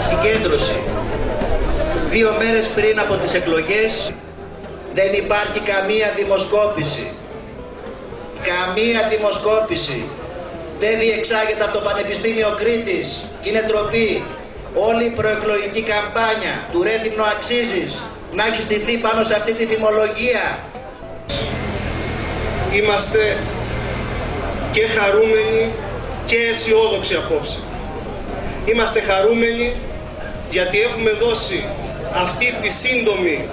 Συγκέντρωση 2 μέρες πριν από τις εκλογές. Δεν υπάρχει καμία δημοσκόπηση. Καμία δημοσκόπηση. Δεν διεξάγεται από το Πανεπιστήμιο Κρήτης και είναι ντροπή όλη η προεκλογική καμπάνια του Ρέθυμνο αξίζεις να έχει στηθεί πάνω σε αυτή τη θυμολογία. Είμαστε και χαρούμενοι και αισιόδοξοι απόψε. Είμαστε χαρούμενοι γιατί έχουμε δώσει αυτή τη σύντομη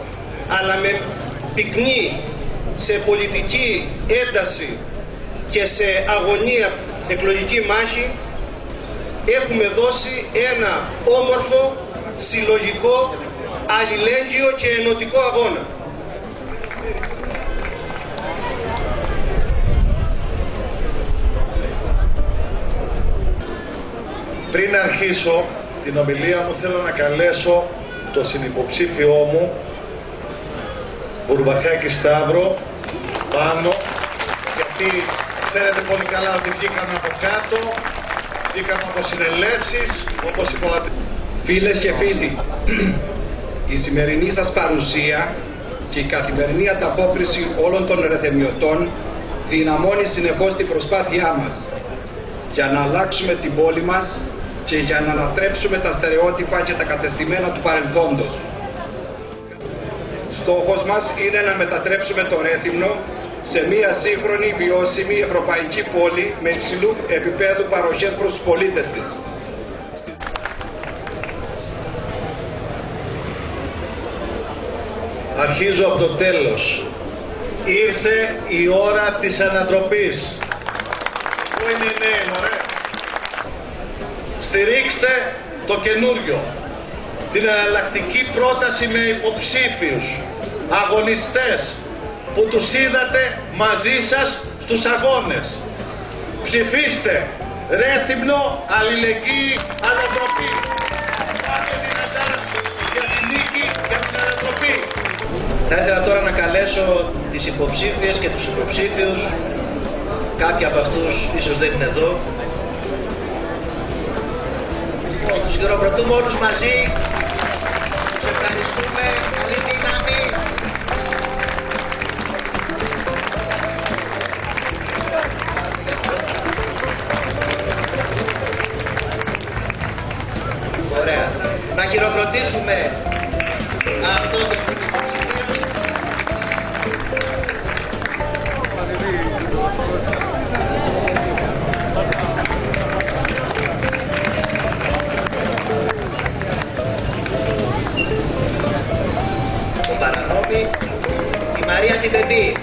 αλλά με πυκνή σε πολιτική ένταση και σε αγωνία εκλογική μάχη, έχουμε δώσει ένα όμορφο, συλλογικό, αλληλέγγυο και ενωτικό αγώνα. Πριν αρχίσω την ομιλία μου, θέλω να καλέσω το συνυποψήφιό μου, Μπουρμπαχάκη Σταύρο, πάνω, γιατί ξέρετε πολύ καλά ότι βγήκαμε από κάτω, βγήκαμε από συνελεύσεις, όπως είπα. Φίλες και φίλοι, η σημερινή σας παρουσία και η καθημερινή ανταπόκριση όλων των ερεθεμιωτών δυναμώνει συνεχώς την προσπάθειά μας για να αλλάξουμε την πόλη μας και για να ανατρέψουμε τα στερεότυπα και τα κατεστημένα του παρελθόντος. Στόχος μας είναι να μετατρέψουμε το Ρέθυμνο σε μια σύγχρονη, βιώσιμη ευρωπαϊκή πόλη με υψηλού επίπεδου παροχές προς τους πολίτες της. Αρχίζω από το τέλος. Ήρθε η ώρα της ανατροπής. Πού είναι οι νέοι, ωραία. Στηρίξτε το καινούριο, την εναλλακτική πρόταση με υποψήφιους, αγωνιστές που τους είδατε μαζί σας στους αγώνες. Ψηφίστε Ρέθυμνο, αλληλεγγύη, ανατροπή. Πάμε δυνατά για την νίκη, για την ανατροπή. Θα ήθελα τώρα να καλέσω τις υποψήφιες και τους υποψήφιους, κάποιοι από αυτούς ίσως δεν είναι εδώ. Τους χειροκροτούμε όλους μαζί, τους ευχαριστούμε, καλή δύναμη. Ωραία. Να χειροκροτήσουμε αυτό το η Μαρία την Πεμπή.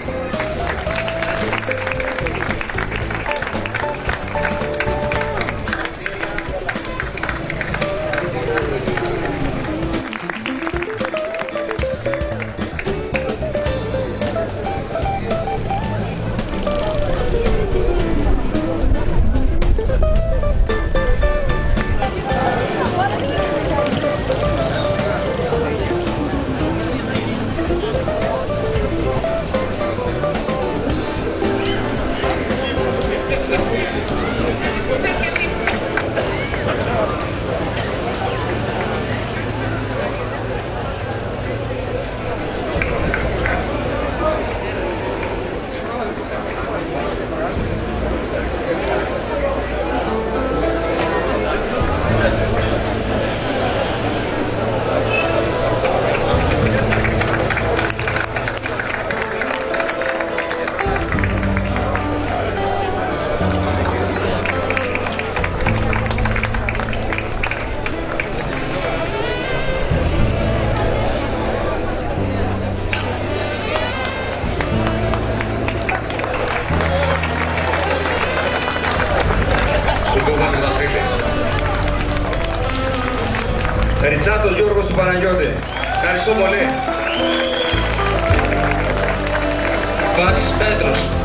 Gracias. Ριτσάτος Γιώργος του Παναγιώτη. Ευχαριστώ πολύ. Βάσης Πέτρος.